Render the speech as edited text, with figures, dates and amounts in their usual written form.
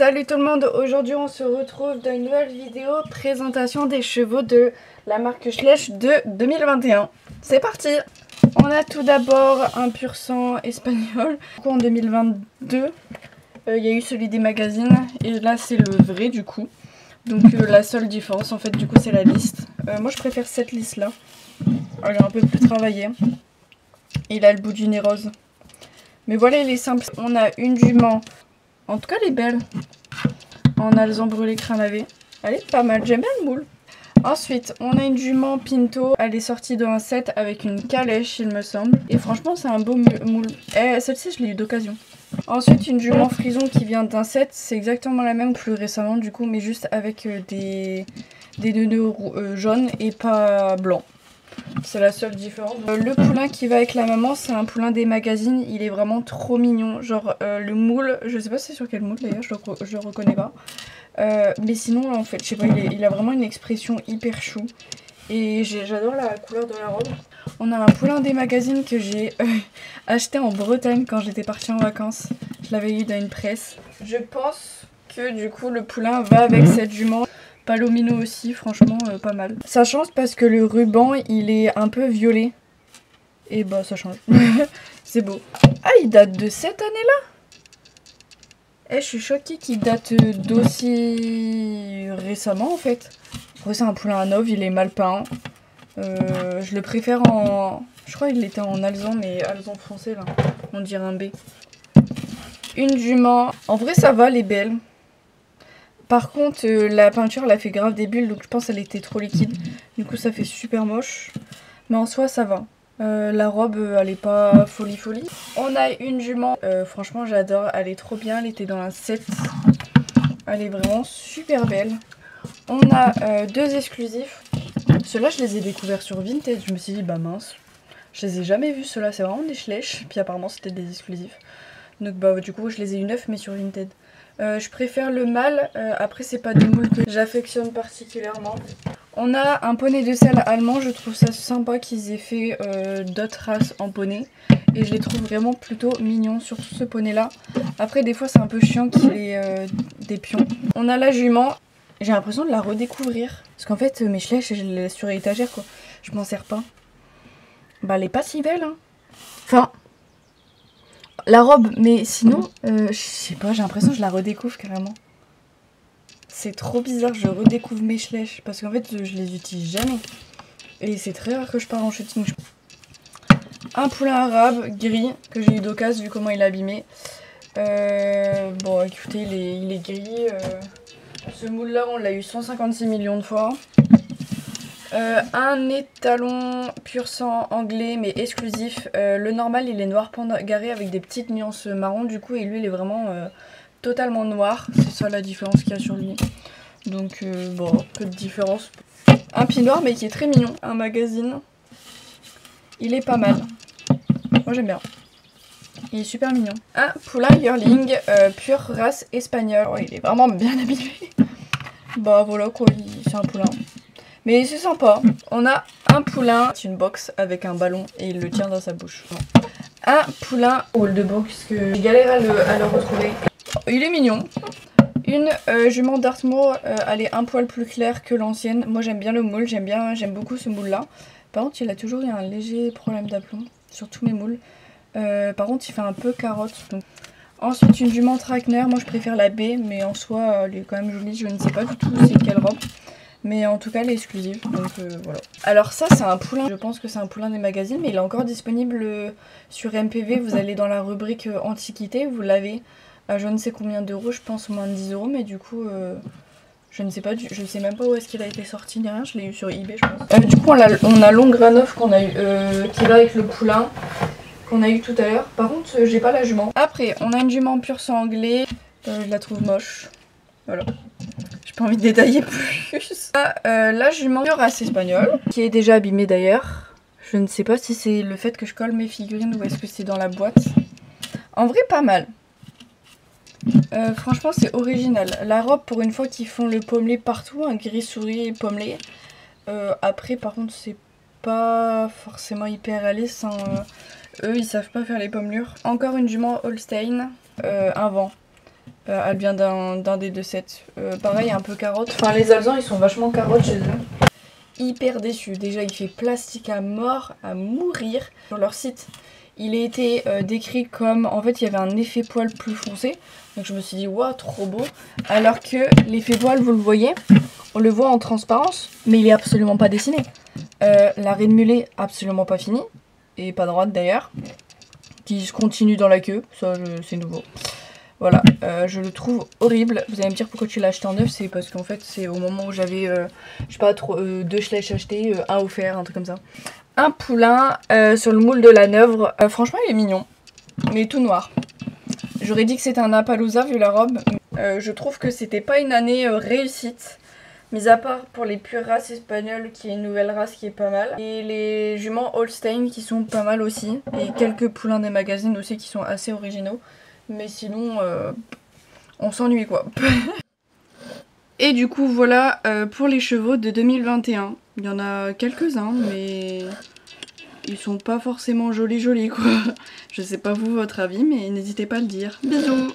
Salut tout le monde, aujourd'hui on se retrouve dans une nouvelle vidéo présentation des chevaux de la marque Schleich de 2021. C'est parti. On a tout d'abord un pur sang espagnol. En 2022, il y a eu celui des magazines et là c'est le vrai du coup. Donc la seule différence en fait du coup c'est la liste. Moi je préfère cette liste là. Elle est un peu plus travaillée. Il a le bout du nez rose. Mais voilà, il est simple. On a une jument. En tout cas, elle est belle. En alezan brûlé crème lavé. Elle est pas mal. J'aime bien le moule. Ensuite, on a une jument Pinto. Elle est sortie de un set avec une calèche, il me semble. Et franchement, c'est un beau moule. Celle-ci, je l'ai eu d'occasion. Ensuite, une jument frison qui vient d'un set. C'est exactement la même plus récemment, du coup, mais juste avec des nœuds jaunes et pas blancs. C'est la seule différence. Le poulain qui va avec la maman, c'est un poulain des magazines. Il est vraiment trop mignon. Genre le moule, je sais pas c'est sur quel moule d'ailleurs, je le reconnais pas. Mais sinon, en fait, je sais pas, il a vraiment une expression hyper chou. Et j'adore la couleur de la robe. On a un poulain des magazines que j'ai acheté en Bretagne quand j'étais partie en vacances. Je l'avais eu dans une presse. Je pense que du coup le poulain va avec cette jument. Palomino aussi, franchement pas mal. Ça change parce que le ruban il est un peu violet. Et bah ça change. C'est beau. Ah, il date de cette année-là. Je suis choquée qu'il date d'aussi récemment en fait. Après c'est un poulain à neuf, il est mal peint. Je le préfère en... Je crois qu'il était en alezan, mais alezan français là. On dirait un B. Une jument. En vrai ça va, elle est belle. Par contre, la peinture, elle a fait grave des bulles, donc je pense qu'elle était trop liquide. Du coup, ça fait super moche. Mais en soi, ça va. La robe, elle est pas folie. On a une jument. Franchement, j'adore. Elle est trop bien. Elle était dans un set. Elle est vraiment super belle. On a deux exclusifs. Ceux-là, je les ai découverts sur Vinted. Je me suis dit, bah mince. Je les ai jamais vus, ceux-là. C'est vraiment des Schleich. Puis apparemment, c'était des exclusifs. Donc, bah, du coup, je les ai eu neufs, mais sur Vinted. Je préfère le mâle, après c'est pas des moules que j'affectionne particulièrement. On a un poney de selle allemand, je trouve ça sympa qu'ils aient fait d'autres races en poney. Et je les trouve vraiment plutôt mignons, surtout ce poney là. Après des fois c'est un peu chiant qu'il ait des pions. On a la jument, j'ai l'impression de la redécouvrir. Parce qu'en fait mes Schleich je les laisse sur l'étagère quoi, je m'en sers pas. Bah elle est pas si belle hein. Enfin... La robe, mais sinon, je sais pas, j'ai l'impression que je la redécouvre carrément. C'est trop bizarre, je redécouvre mes Schleich parce qu'en fait, je les utilise jamais. Et c'est très rare que je pars en shooting. Un poulain arabe gris que j'ai eu d'occasion vu comment il est abîmé. Bon, écoutez, il est gris. Ce moule-là, on l'a eu 156 millions de fois. Un étalon pur sang anglais mais exclusif. Le normal il est noir pangaré avec des petites nuances marron du coup et lui il est vraiment totalement noir. C'est ça la différence qu'il y a sur lui. Donc bon, peu de différence. Un pied noir mais qui est très mignon. Un magazine. Il est pas mal. Moi j'aime bien. Il est super mignon. Un poulain yearling pure race espagnole. Oh, il est vraiment bien habillé. Bah voilà quoi, c'est un poulain. Mais c'est sympa. On a un poulain, c'est une box avec un ballon et il le tient dans sa bouche. Un poulain hall de box que j'ai galère à le retrouver. Il est mignon. Une jument Dartmoor, elle est un poil plus claire que l'ancienne. Moi j'aime bien le moule, j'aime beaucoup ce moule là. Par contre il a toujours eu un léger problème d'aplomb sur tous mes moules. Par contre il fait un peu carotte. Donc. Ensuite une jument Trackner, moi je préfère la B mais en soi elle est quand même jolie. Je ne sais pas du tout c'est quelle robe. Mais en tout cas, elle est exclusive, donc voilà. Alors ça, c'est un poulain, je pense que c'est un poulain des magazines, mais il est encore disponible sur MPV. Vous allez dans la rubrique Antiquité, vous l'avez à je ne sais combien d'euros, je pense moins de 10 euros, mais du coup, je ne sais pas, je sais même pas où est-ce qu'il a été sorti, ni rien, je l'ai eu sur eBay, je pense. Du coup, on a Longranov qu'on a eu, qui va avec le poulain, qu'on a eu tout à l'heure. Par contre, j'ai pas la jument. Après, on a une jument pur sang anglais, je la trouve moche, voilà. J'ai pas envie de détailler plus. La jument race espagnole, qui est déjà abîmée d'ailleurs. Je ne sais pas si c'est le fait que je colle mes figurines ou est-ce que c'est dans la boîte. En vrai, pas mal. Franchement, c'est original. La robe, pour une fois qu'ils font le pommelé partout, un gris souris et pommelé. Après, par contre, c'est pas forcément hyper réaliste. Hein. Eux, ils savent pas faire les pommelures. Encore une jument Holstein, un vent. Elle vient d'un des deux sets. Pareil, un peu carotte. Enfin, les Alezans, ils sont vachement carottes chez eux. Hyper déçu. Déjà, il fait plastique à mort, à mourir. Sur leur site, il a été décrit comme... En fait, il y avait un effet poil plus foncé. Donc je me suis dit, waouh, trop beau. Alors que l'effet poil, vous le voyez, on le voit en transparence, mais il est absolument pas dessiné. La raie de mulet, absolument pas finie. Et pas droite d'ailleurs. Qui se continue dans la queue. Ça, c'est nouveau. Voilà, je le trouve horrible. Vous allez me dire pourquoi tu l'as acheté en neuf, c'est parce qu'en fait c'est au moment où j'avais, je sais pas, deux Schleich achetés, un offert, un truc comme ça. Un poulain sur le moule de la Neuvre. Franchement il est mignon, mais tout noir. J'aurais dit que c'était un Appaloosa vu la robe. Je trouve que c'était pas une année réussite. Mis à part pour les pures races espagnoles, qui est une nouvelle race qui est pas mal. Et les juments Holstein qui sont pas mal aussi. Et quelques poulains des magazines aussi qui sont assez originaux. Mais sinon, on s'ennuie quoi. Et du coup, voilà pour les chevaux de 2021. Il y en a quelques-uns, mais ils sont pas forcément jolis quoi. Je sais pas vous, votre avis, mais n'hésitez pas à le dire. Bisous!